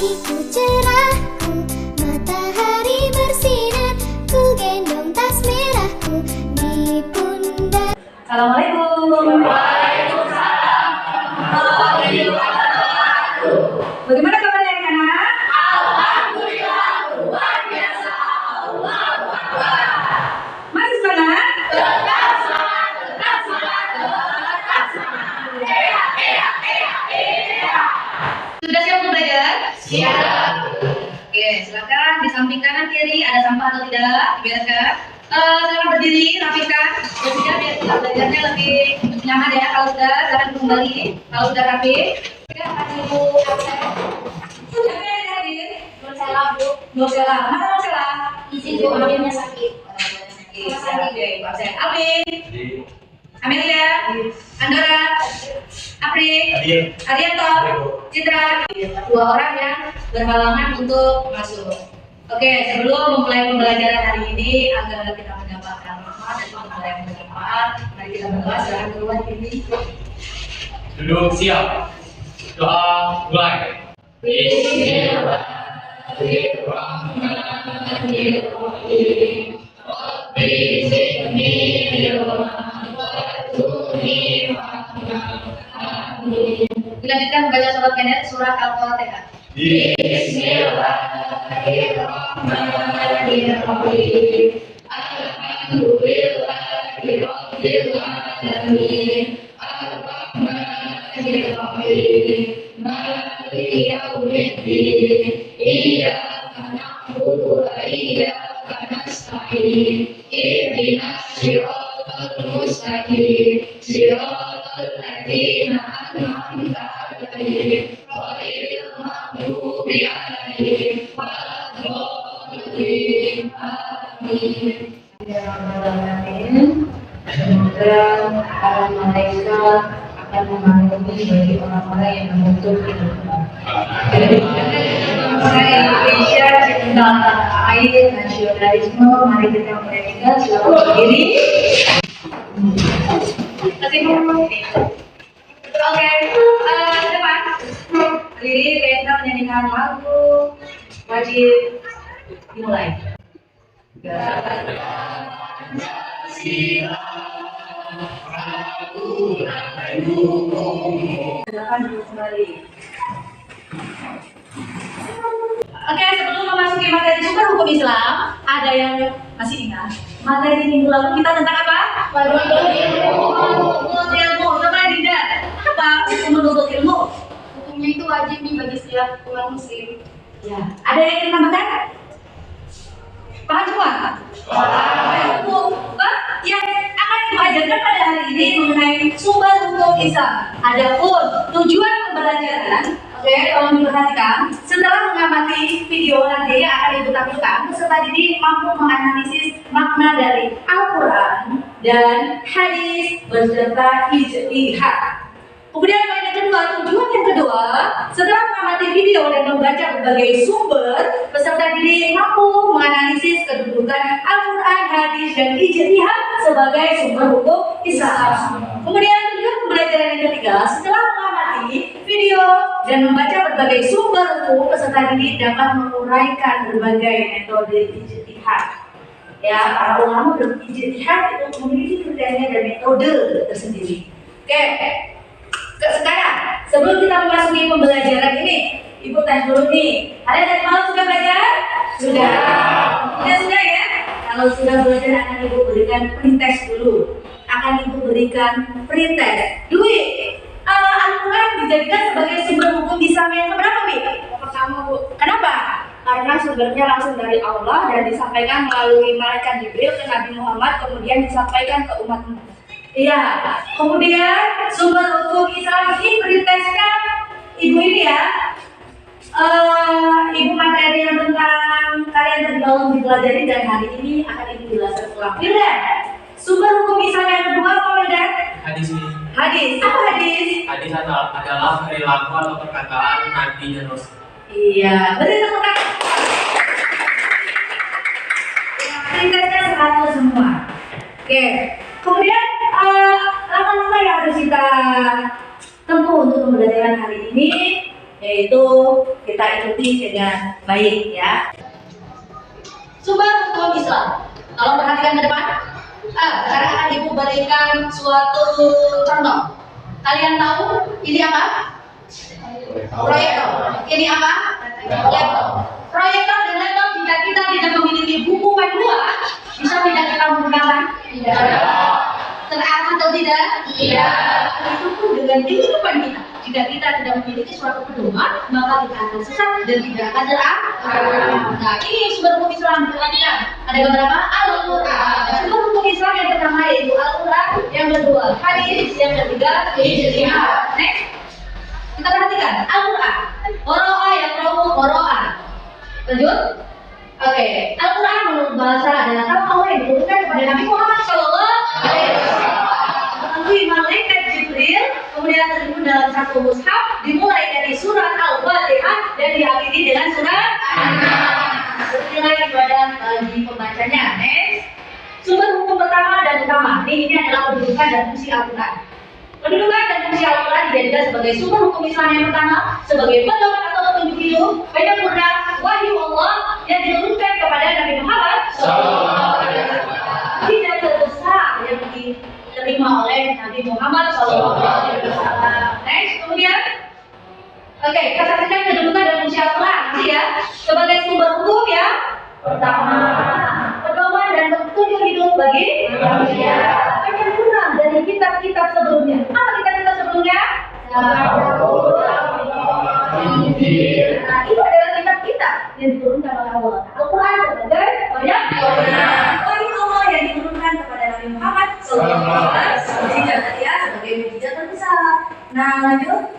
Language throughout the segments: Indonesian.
pagiku cerahku, matahari bersinar, ku gendong tas merahku di pundak. Assalamualaikum. Waalaikumsalam. Bagaimana kabarnya anak-anak? Alhamdulillah, luar biasa. Allahu Akbar. Masih semangat? Tetap semangat, tetap semangat, tetap semangat. Sudah siap untuk belajar? Siap. Oke, silakan di samping kanan kiri ada sampah atau tidak? Dibereskan. Silakan berdiri, rapikan. Ya sudah, biar kita belajarnya lebih nyaman ya. Kalau sudah, silakan kembali. Kalau sudah rapi, kita akan ibu absen. Siapa yang hadir? Nusela, Bu. Nusela. Mana Nusela? Izin Bu, aminnya sakit. Oke, absen. Alvin. Amelia. Andora. Apri. Arianto. Citra. Dua orang yang berhalangan untuk masuk. Oke, sebelum memulai pembelajaran hari ini agar kita mendapatkan manfaat dan pembelajaran yang bermanfaat, mari kita berdoa. Silakan keluar ini. Duduk siap. Doa mulai. Bismillahirrahmanirrahim. Rabbi zidni Dilanjutkan membaca surat pendek, surat Al-Fatihah. Bismillahirrahmanirrahim. Alhamdulillahi rabbil alamin. Ar-Rahmanirrahim. Maliki yaumiddin. Iyyaka na'budu wa iyyaka nasta'in. Ihdinas siratal mustaqim. Siratal ladzina an'amta 'alaihim ghairil maghdubi 'alaihim waladdallin. Amin. Semoga para malaikat akan mengampuni bagi orang-orang yang menuntut hidupnya. Indonesia cinta tanah air, nasionalisme, mari kita merdeka. Silakan berdiri. Oke, depan. Berdiri, kita menyanyikan lagu wajib dimulai. Silakan duduk kembali. Oke, sebelum memasuki materi sumber hukum Islam, ada yang masih ingat? Materi minggu lalu kita tentang apa? Menuntut ilmu. Menuntut ilmu. Coba Dinda, apa hukum menuntut ilmu? Hukumnya itu wajib nih bagi setiap umat muslim. Ya, ada yang ingin tambahkan? Paham semua? Hukum yang akan diajarkan pada hari ini mengenai sumber hukum Islam. Adapun tujuan pembelajaran, oke, tolong diperhatikan. Setelah mengamati video nanti yang akan ibu tampilkan, peserta didik mampu menganalisis makna dari Al-Quran dan hadis beserta ijtihad. Kemudian poin yang kedua, tujuan yang kedua, setelah mengamati video dan membaca berbagai sumber, peserta didik mampu menganalisis kedudukan Al-Quran, hadis, dan ijtihad sebagai sumber hukum Islam. Kemudian tujuan pembelajaran yang ketiga, setelah mengamati video dan membaca berbagai sumber hukum, peserta didik dapat menguraikan berbagai metode ijtihad. Ya, para ulama berijtihad itu memiliki kriteria dan metode tersendiri. Oke. Sekarang, sebelum kita memasuki pembelajaran ini, ibu tes dulu nih. Kalian tadi malam sudah belajar? Sudah. Sudah ya? Kalau sudah belajar akan ibu berikan pretest dulu. Akan ibu berikan pretest. Dwi, Al-Quran dijadikan sebagai sumber hukum Islam yang keberapa, Wi? Yang pertama, Bu. Kenapa? Karena sumbernya langsung dari Allah dan disampaikan melalui malaikat Jibril ke Nabi Muhammad, kemudian disampaikan ke umat. Iya. Kemudian sumber hukum Islam ini pretestnya ibu ini ya. Ibu materi yang tentang kalian tadi malam dipelajari dan hari ini akan ibu jelaskan ulang. Wildan, sumber hukum Islam yang kedua apa Wildan? Hadis ini. Hadis. Apa hadis? Hadis adalah perilaku atau perkataan Nabi dan Rasul. Iya, beri tepuk tangan. Pretestnya 100 semua. Oke. Kemudian langkah-langkah yang harus kita tempuh untuk pembelajaran hari ini, yaitu kita ikuti dengan baik ya. Sumber hukum Islam. Tolong perhatikan ke depan. Sekarang akan Ibu berikan suatu contoh. Kalian tahu ini apa? Proyektor. Ini apa? Laptop. Proyektor dan laptop jika kita tidak memiliki buku panduan, bisa tidak kita menggunakan? Tidak. Terarah atau tidak? Tidak. Itu pun dengan kehidupan kita. Jika kita tidak memiliki suatu pedoman, maka kita akan sesat dan tidak akan terarah. Nah, ini sumber hukum Islam diperhatikan. Ada beberapa Al-Quran. Sumber hukum Islam yang pertama yaitu Al-Quran, yang kedua hadis, yang ketiga ijtihad. Next, kita perhatikan Al-Quran. Qiraah yang qiraah. Lanjut. Oke, Al-Quran menurut bahasa adalah kalam Allah yang diturunkan kepada Nabi Muhammad SAW. Melalui malaikat Jibril, kemudian terhimpun dalam satu mushaf, dimulai dari surat Al-Fatihah dan diakhiri dengan surat An-Nas. Inilah ibadah bagi pembacanya. Next, sumber hukum pertama dan utama. Ini adalah kedudukan dan fungsi Al-Quran. Kedudukan dan fungsi Al-Quran dijadikan sebagai sumber hukum Islam yang pertama, sebagai pedoman atau petunjuk hidup, penyempurna wahyu Allah yang diturunkan kepada Nabi Muhammad SAW. Tidak terbesar yang diterima oleh Nabi Muhammad SAW. Next, kemudian, oke, kita saksikan kedudukan dan fungsi Al-Quran ya, sebagai sumber hukum yang pertama, pedoman dan petunjuk hidup bagi manusia, penyempurna dari kitab-kitab sebelumnya. Apa kitab-kitab sebelumnya? Nah, itu adalah kitab-kitab yang diturunkan oleh Allah. Al-Quran sebagai wahyu Allah yang diturunkan kepada Nabi Muhammad SAW. Mujizat ya, sebagai mujizat terbesar. Nah, lanjut.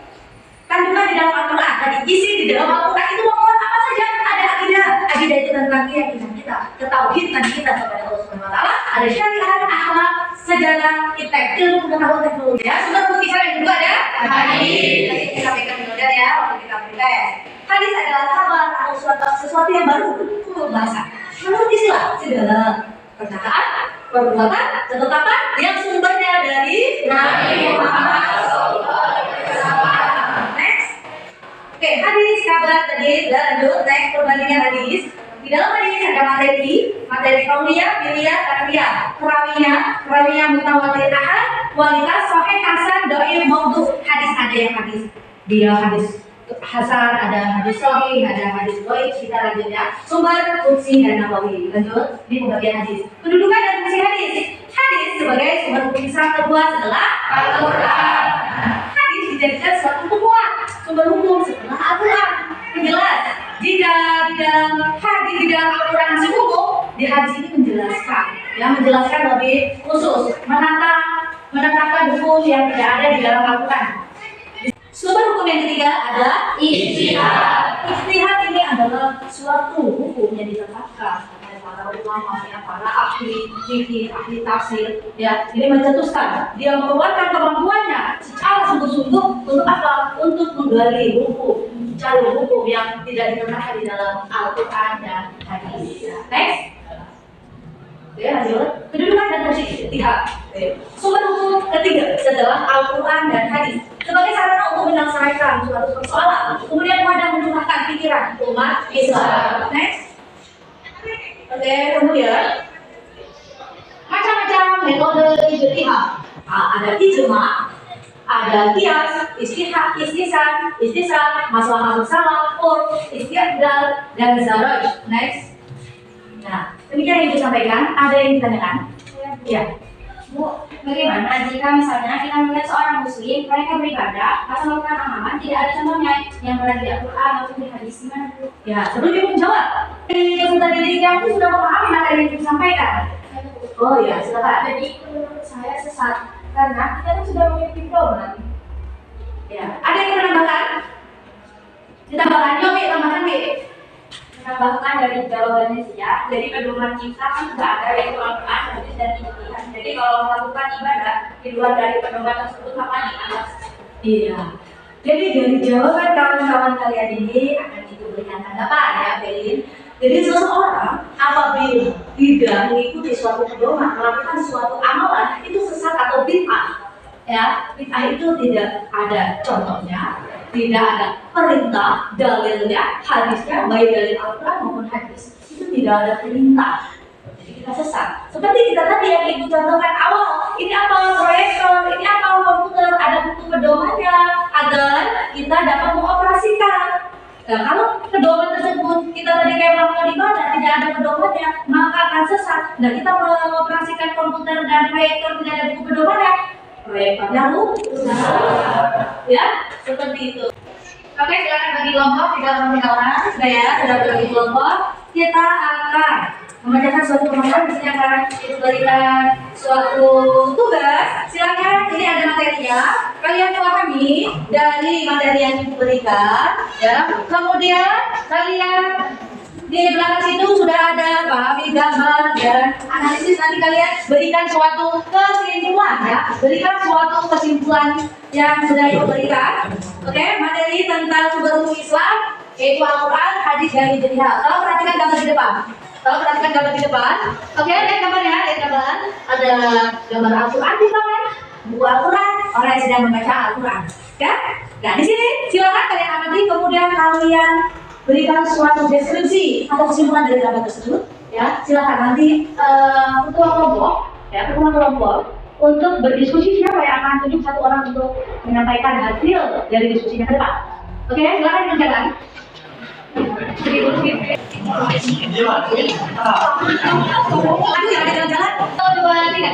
Kandungan di dalam Al-Quran, tadi isi di dalam Al-Quran itu memuat apa saja? Ada akidah. Akidah itu tentang keyakinan kita, ketauhidan kita kepada Allah Subhanahu wa taala. Ada syariat, akhlak, sejarah, iptek, ilmu pengetahuan teknologi. Ya, sumber hukum Islam yang kedua ada hadis. Tadi kita pegang dulu ya, waktu kita tes. Hadis adalah kabar atau sesuatu yang baru menurut bahasa. Menurut Islam, segala perkataan, perbuatan, ketetapan yang sumbernya dari Nabi Muhammad SAW. Next, oke, hadis kabar tadi sudah lanjut. Next, perbandingan hadis. Di dalam hadis ada materi kauliyah, biliyah, taqriyah, kerawiyah, mutawatir, ahad, kualitas, sahih, hasan, dhaif, maudhu. Hadis ada yang hadis dia hadis hasan, ada hadis sahih, ada hadis dhaif. Kita lanjut ya. Sumber, fungsi dan nawawi. Lanjut di pembagian hadis. Kedudukan dan fungsi hadis. Hadis sebagai sumber hukum Islam kedua setelah Al-Quran. Hadis dijadikan suatu temuan sumber hukum setelah Al-Quran. Jelas jika di dalam hadis di dalam Al-Quran masih umum, di hadis ini menjelaskan lebih khusus, menetapkan hukum yang tidak ada di dalam Al-Quran. Sumber hukum yang ketiga adalah ijtihad. Ijtihad ini adalah suatu hukum yang ditetapkan oleh para ulama, para ahli fikih, ahli tafsir. Ya, ini mencetuskan, dia mengeluarkan kemampuannya secara sungguh-sungguh untuk apa? Untuk menggali hukum, mencari hukum yang tidak diterangkan di dalam Al-Quran dan hadis. Next. Ya, lanjut. Kedudukan dan fungsi ijtihad. Sumber hukum ketiga setelah Al-Quran dan hadis sebagai sarana untuk menyelesaikan suatu persoalan, kemudian mudah mencurahkan pikiran umat Islam. Next. Oke, kemudian macam-macam metode ijtihad. Ada ijma, ada qiyas, istihad, istisal, masalah salah, istidlal, dan zaraj. Next. Nah, demikian yang disampaikan. Ada yang ditanyakan? Ya. Bu, bagaimana jika misalnya kita melihat seorang muslim, mereka beribadah atau melakukan amalan tidak ada contohnya yang berada di Al-Quran atau di hadis, gimana Bu? Ya, sebelum Ibu menjawab, peserta didik yang sudah memahami materi yang disampaikan. Oh ya, silakan. Jadi menurut saya sesat karena kita kan sudah memiliki pedoman. Ya, ada yang menambahkan? Ditambahkan, yuk, tambahkan, Bi. Menambahkan dari jawabannya sih ya, jadi pedoman kita kan sudah ada yaitu Al-Quran, hadis dan ijtihad. Jadi kalau melakukan ibadah di luar dari pedoman tersebut maka dianggap. Iya. Jadi dari jawaban kawan-kawan kalian ini akan diberikan tanggapan ya, Belin. Jadi seseorang apabila tidak mengikuti suatu pedoman, melakukan suatu amalan itu sesat atau bid'ah. Ya, bid'ah itu tidak ada contohnya, tidak ada perintah, dalilnya, hadisnya, baik dari Al-Quran maupun hadis. Itu tidak ada perintah. Jadi kita sesat. Seperti kita tadi yang Ibu contohkan awal, ini apa proyektor, ini apa komputer, ada buku pedomannya agar kita dapat mengoperasikan. Nah, kalau pedoman tersebut kita tadi kayak melakukan ibadah tidak ada pedomannya, maka akan sesat. Dan kita mengoperasikan komputer dan proyektor tidak ada buku pedomannya, proyektornya rusak. Ya, seperti itu. Oke, silakan bagi kelompok, tidak orang sudah ya, sudah bagi kelompok. Kita akan membacakan suatu permasalahan, di sini akan diberikan suatu tugas. Silakan, ini ada materinya. Kalian pahami dari materi yang diberikan, ya. Kemudian kalian di belakang situ sudah ada pahami gambar dan analisis. Nanti kalian berikan suatu kesimpulan, ya. Berikan suatu kesimpulan yang sudah diberikan. Oke, materi tentang sumber hukum Islam, yaitu Al-Quran, hadis, dan ijtihad. Kalau perhatikan gambar di depan. Oke, lihat gambarnya, lihat gambar. Ada gambar Al-Quran di bawah, buku Al-Quran, orang yang sedang membaca Al-Quran. Ya? Nah, di sini silakan kalian amati, kemudian kalian berikan suatu deskripsi atau kesimpulan dari gambar tersebut. Ya, silakan nanti ketua kelompok untuk berdiskusi siapa yang akan tunjuk satu orang untuk menyampaikan hasil dari diskusinya ke depan. Oke, silakan dikerjakan. Aduh, ya, jalan-jalan. 1, 2, 3.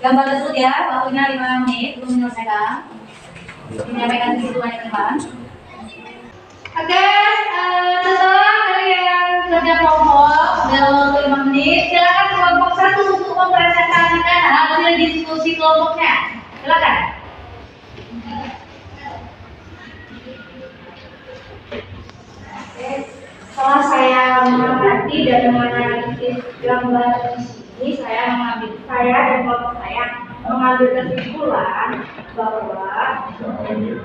Gambar tersebut ya, waktunya 5 menit belum menyelesaikan. Menyampaikan kesimpulan ke depan. Oke, setelah kalian kerja kelompok dalam waktu 5 menit, silakan kelompok 1 untuk mempresentasikan hasil diskusi kelompoknya. Silakan. Setelah saya mengamati dan menganalisis gambar ini, saya dan kelompok saya mengambil kesimpulan bahwa di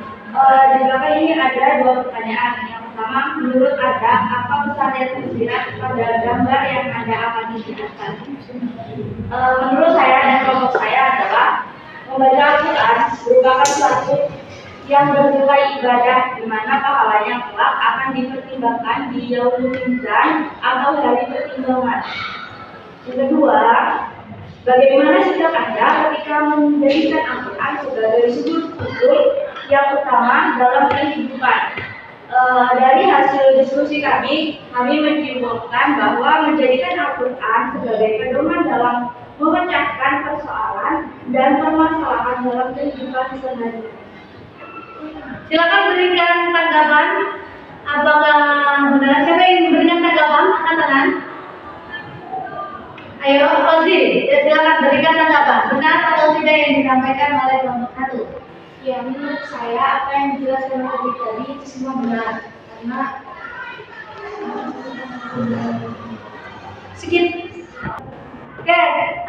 belakang ini ada 2 pertanyaan. Yang pertama, menurut Anda, apa pesan yang tersirat pada gambar yang Anda amati di atas? Menurut saya dan kelompok saya adalah membaca Al-Quran merupakan suatu yang bernilai ibadah, di mana pahalanya kelak akan dipertimbangkan di yaumul mizan atau hari pertimbangan. Yang kedua, bagaimana sikap Anda ketika menjadikan Al-Quran sebagai sumber usul yang utama dalam kehidupan? Dari hasil diskusi kami menyimpulkan bahwa menjadikan Al-Quran sebagai pedoman dalam memecahkan persoalan dan permasalahan dalam kehidupan sehari-hari. Silakan berikan tanggapan. Apakah benar? Siapa yang memberikan tanggapan? Angkat tangan. Ayo, Ozi, silakan berikan tanggapan. Benar atau tidak yang disampaikan oleh kelompok 1? Ya, menurut saya apa yang dijelaskan tadi itu semua benar. Karena Sedikit. Oke,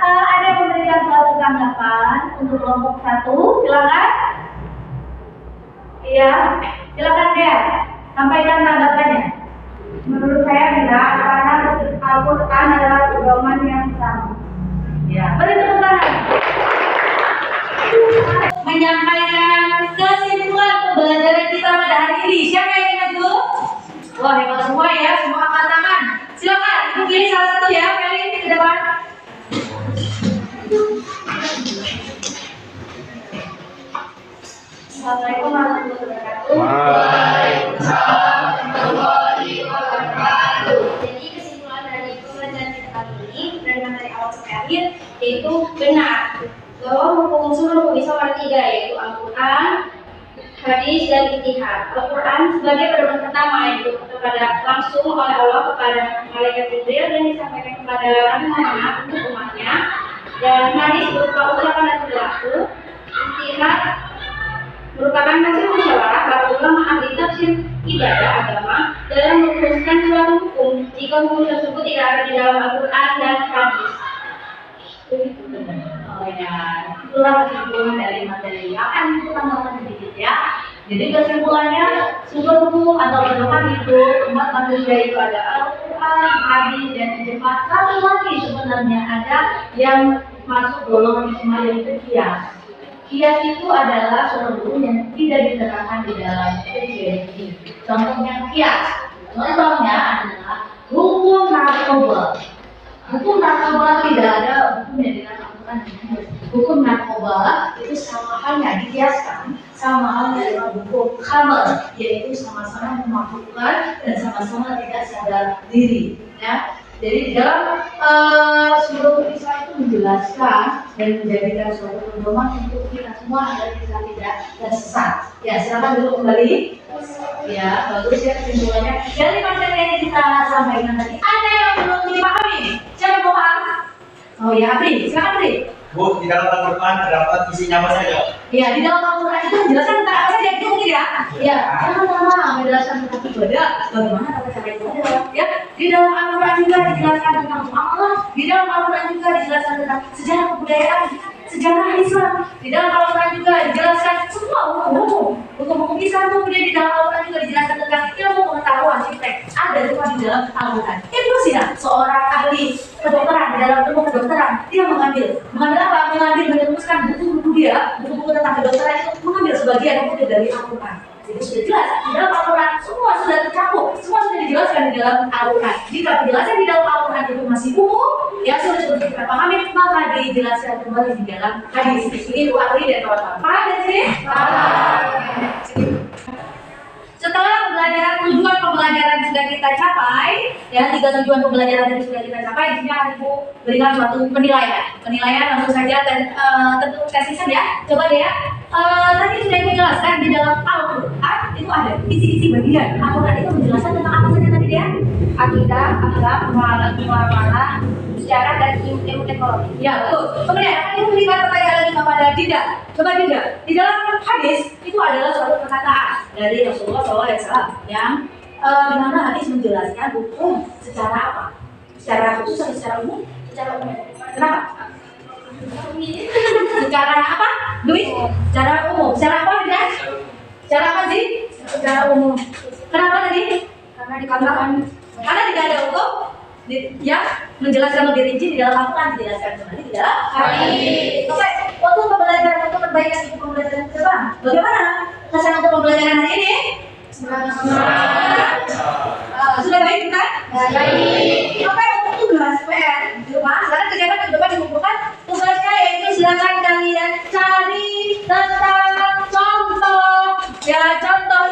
ada yang memberikan suatu tanggapan untuk kelompok 1. Silakan. Iya, silakan deh. Sampaikan tanggapannya. Menurut saya benar, karena Al-Quran adalah pedoman yang sama. Ya, beri tepuk tangan. Menyampaikan kesimpulan pembelajaran kita pada hari ini. Siapa yang ingat dulu? Wah, hebat semua ya, semua angkat tangan. Silakan, ibu pilih salah satu ya, Melin ke depan. Assalamualaikum warahmatullahi wabarakatuh. Waalaikumsalam warahmatullahi wabarakatuh. Jadi kesimpulan dari pembelajaran kita kali ini dari materi awal sampai akhir yaitu benar bahwa hukum Islam ada 3, yaitu Al-Quran, hadis, dan ijtihad. Al-Quran sebagai pedoman pertama yaitu langsung oleh Allah kepada malaikat Jibril dan disampaikan kepada Nabi Muhammad untuk umatnya. Dan hadis berupa ucapan dan perilaku. Ijtihad merupakan hasil musyawarah para ulama ahli tafsir ibadah agama dalam merumuskan suatu hukum jika hukum tersebut tidak ada di dalam Al-Quran dan hadis. Oh ya, itulah kesimpulan dari materi yang akan kita bahas sedikit ya. Jadi kesimpulannya, sumber hukum atau pedoman itu umat manusia itu ada Al-Quran, hadis, dan ijma. Satu lagi sebenarnya ada yang masuk golongan ijma, yaitu kias. Kias itu adalah suatu hukum yang tidak diterapkan di dalam PJJ. Contohnya kias. Contohnya adalah hukum narkoba. Hukum narkoba tidak ada hukum yang dilakukan. Hukum narkoba itu sama halnya dikiaskan sama halnya dengan hukum khamr, yaitu sama-sama memabukkan dan sama-sama tidak sadar diri. Ya. Jadi di dalam seluruh Islam itu menjelaskan dan menjadikan suatu pedoman untuk kita semua agar kita tidak tersesat. Ya, silakan dulu kembali. Ya, bagus ya kesimpulannya. Dari materi yang kita sampaikan tadi, ada yang belum dipahami? Siapa mau paham? Oh ya, Apri, silakan Apri. Bu, di dalam Al-Quran terdapat isinya apa saja? Ya, di dalam Al-Quran itu menjelaskan tentang apa saja itu mungkin ya. Ya, pertama menjelaskan tentang ibadah, bagaimana tata cara ibadah. Ya, di dalam Al-Quran juga dijelaskan tentang Allah. Di dalam Al-Quran juga dijelaskan tentang sejarah kebudayaan, sejarah Islam. Di dalam Al-Quran juga dijelaskan semua hukum Islam. Kemudian di dalam Al-Quran juga dijelaskan tentang ilmu pengetahuan sifat ada semua di dalam Al-Quran. Ibnu Sina, seorang ahli kedokteran, di dalam ilmu kedokteran, dia mengambil apa? Menyerumuskan buku-buku dia, buku-buku tentang kedokteran itu mengambil sebagian buku dari Al-Quran. Jadi sudah jelas di dalam Al-Quran semua sudah tercakup, semua sudah dijelaskan di dalam Al-Quran. Jika penjelasan di dalam Al-Quran itu masih umum, ya sudah cukup kita pahami, maka dijelaskan kembali di dalam hadis. Ini dua ahli dan kawan-kawan. Paham di sini? Paham. Setelah tujuan pembelajaran sudah kita capai, ya 3 tujuan pembelajaran yang sudah kita capai, di sini akan Ibu berikan suatu penilaian. Penilaian langsung saja tentu tesisen ya. Coba deh ya. Tadi sudah Ibu jelaskan di dalam Al-Quran itu ada isi-isi bagian. Al-Quran itu menjelaskan tentang apa saja tadi dia? Akidah, akhlak, muamalah, sejarah dan ilmu teknologi. Ya betul. Kemudian akan Ibu berikan pertanyaan lagi kepada Dinda. Coba Dinda, di dalam hadis itu adalah suatu perkataan dari Rasulullah SAW yang dimana hadis menjelaskan hukum secara apa? Secara khusus atau secara umum? Secara umum. Kenapa? Secara apa? Duit? Secara umum. Secara apa Dinda? Secara apa sih? Secara umum. Kenapa tadi? Karena dikatakan karena tidak ada hukum yang menjelaskan lebih rinci di dalam Al-Quran, dijelaskan kembali di dalam hadis. Oke, waktu pembelajaran untuk perbaikan itu pembelajaran coba. Bagaimana kesan untuk pembelajaran hari ini? Sudah baik kan? Baik. Oke, untuk tugas PR di rumah, sekarang kerjakan di depan dikumpulkan tugasnya, yaitu silakan kalian cari tentang contoh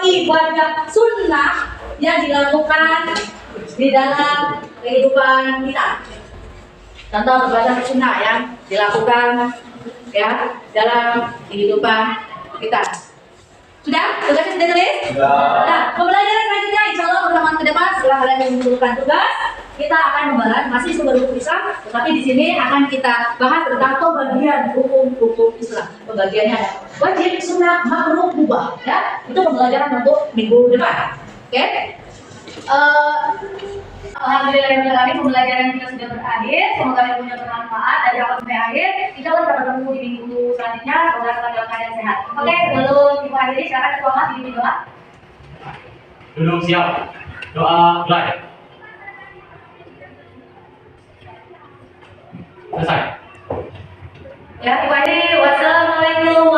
ibadah sunnah yang dilakukan di dalam kehidupan kita. Contoh ibadah sunnah yang dilakukan ya dalam kehidupan kita. Sudah? Tugasnya sudah tulis? Nah, pembelajaran selanjutnya insya Allah pertemuan ke depan setelah kalian mengumpulkan tugas, kita akan membahas masih sumber hukum Islam, tetapi di sini akan kita bahas tentang pembagian hukum Islam. Pembagiannya ada wajib, sunnah, makruh, mubah. Ya, itu pembelajaran untuk minggu depan. Oke? Alhamdulillah pembelajaran kita sudah berakhir. Semoga kalian punya bermanfaat dari awal sampai akhir. Insya Allah dapat bertemu di minggu selanjutnya. Semoga kalian dalam keadaan sehat. Oke, sebelum kita akhiri, silakan Ketua Mas dipimpin doa. Duduk siap. Doa mulai. Selesai. Ya, Ibu Akhiri. Wassalamualaikum